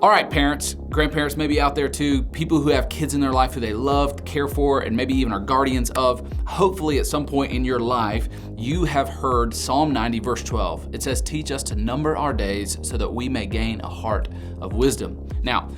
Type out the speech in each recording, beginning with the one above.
All right, parents, grandparents maybe out there too, people who have kids in their life who they love, care for, and maybe even are guardians of. Hopefully at some point in your life, you have heard Psalm 90 verse 12. It says, "Teach us to number our days so that we may gain a heart of wisdom." Now,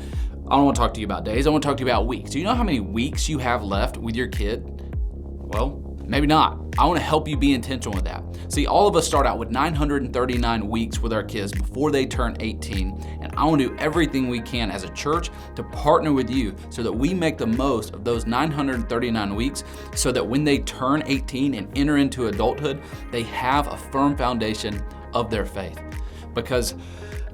I don't want to talk to you about days, I want to talk to you about weeks. Do you know how many weeks you have left with your kid? Well, maybe not. I want to help you be intentional with that. See, all of us start out with 939 weeks with our kids before they turn 18, and I want to do everything we can as a church to partner with you so that we make the most of those 939 weeks so that when they turn 18 and enter into adulthood, they have a firm foundation of their faith. Because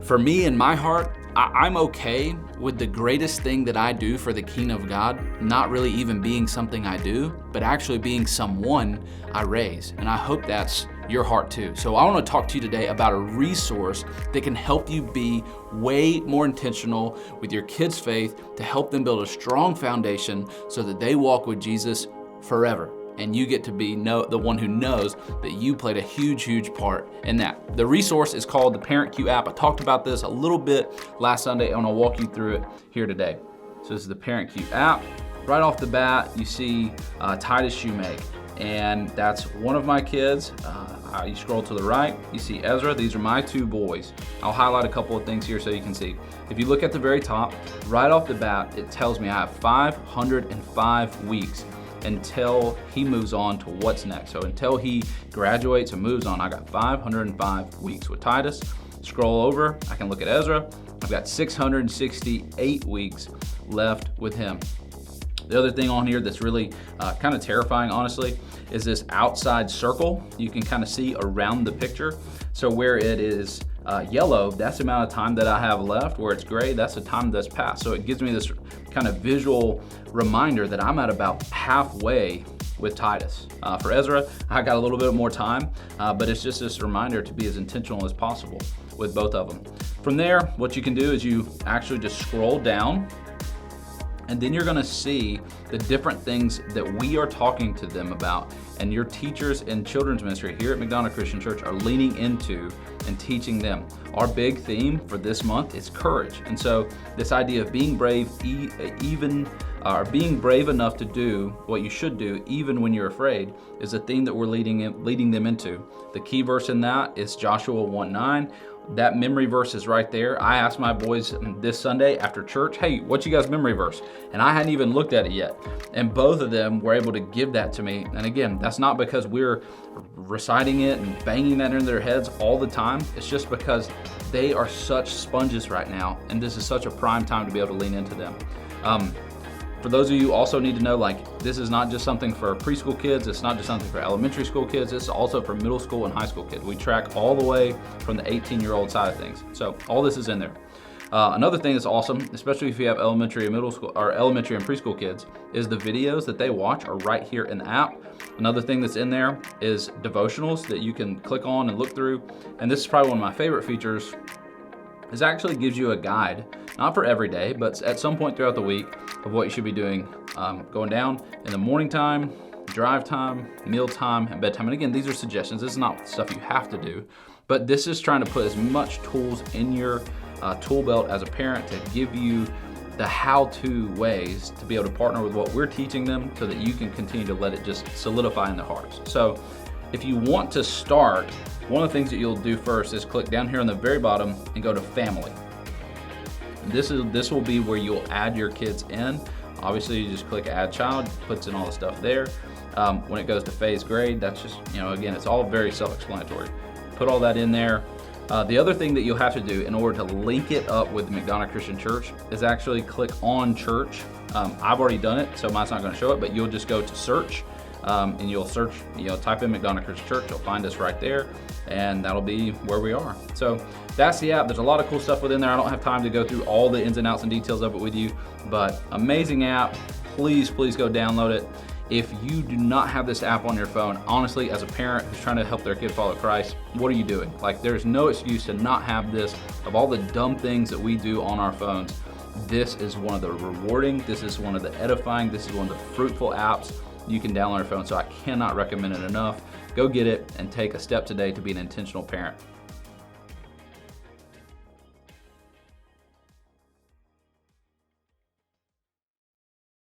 for me in my heart, I'm okay with the greatest thing that I do for the kingdom of God not really even being something I do, but actually being someone I raise. And I hope that's your heart too. So I want to talk to you today about a resource that can help you be way more intentional with your kids' faith to help them build a strong foundation so that they walk with Jesus forever. And you get to be the one who knows that you played a huge part in that. The resource is called the ParentCue app. I talked about this a little bit last Sunday. I want to walk you through it here today. So this is the ParentCue app. Right off the bat, you see Titus Shoemake, and that's one of my kids. You scroll to the right, you see Ezra. These are my two boys. I'll highlight a couple of things here so you can see. If you look at the very top, right off the bat, it tells me I have 505 weeks until he moves on to what's next. So until he graduates and moves on, I got 505 weeks with Titus. Scroll over, I can look at Ezra. I've got 668 weeks left with him. The other thing on here that's really kind of terrifying, honestly, is this outside circle. You can kind of see around the picture. So where it is yellow, that's the amount of time that I have left. Where it's gray, that's the time that's passed. So it gives me this kind of visual reminder that I'm at about halfway with Titus. For Ezra, I got a little bit more time, but it's just this reminder to be as intentional as possible with both of them. From there, what you can do is you actually just scroll down, and then you're gonna see the different things that we are talking to them about, and your teachers in children's ministry here at McDonough Christian Church are leaning into and teaching them. Our big theme for this month is courage. And so this idea of being brave, being brave enough to do what you should do even when you're afraid, is a theme that we're leading them into. The key verse in that is Joshua 1:9. That memory verse is right there. I asked my boys this Sunday after church, hey, what's you guys' memory verse? And I hadn't even looked at it yet. And both of them were able to give that to me. And again, that's not because we're reciting it and banging that into their heads all the time. It's just because they are such sponges right now. And this is such a prime time to be able to lean into them. For those of you who also need to know, this is not just something for preschool kids, it's not just something for elementary school kids, it's also for middle school and high school kids. We track all the way from the 18-year-old side of things. So all this is in there. Another thing that's awesome, especially if you have elementary and middle school or elementary and preschool kids, is the videos that they watch are right here in the app. Another thing that's in there is devotionals that you can click on and look through. And this is probably one of my favorite features. This actually gives you a guide, not for every day, but at some point throughout the week of what you should be doing, going down in the morning time, drive time, meal time, and bedtime. And again, these are suggestions. This is not stuff you have to do, but this is trying to put as much tools in your tool belt as a parent to give you the how-to ways to be able to partner with what we're teaching them so that you can continue to let it just solidify in their hearts. So if you want to start, one of the things that you'll do first is click down here on the very bottom and go to Family. This will be where you'll add your kids in. Obviously, you just click Add Child, puts in all the stuff there. When it goes to phase grade, that's just, again, it's all very self-explanatory. Put all that in there. The other thing that you'll have to do in order to link it up with McDonough Christian Church is actually click on church. I've already done it, so mine's not going to show it, but you'll just go to search. And you'll search, type in McDonough Christian Church, you'll find us right there, and that'll be where we are. So that's the app. There's a lot of cool stuff within there. I don't have time to go through all the ins and outs and details of it with you, but amazing app. Please go download it. If you do not have this app on your phone, honestly, as a parent who's trying to help their kid follow Christ, what are you doing? There's no excuse to not have this. Of all the dumb things that we do on our phones, this is one of the rewarding, this is one of the edifying, this is one of the fruitful apps you can download on your phone. So I cannot recommend it enough. Go get it and take a step today to be an intentional parent.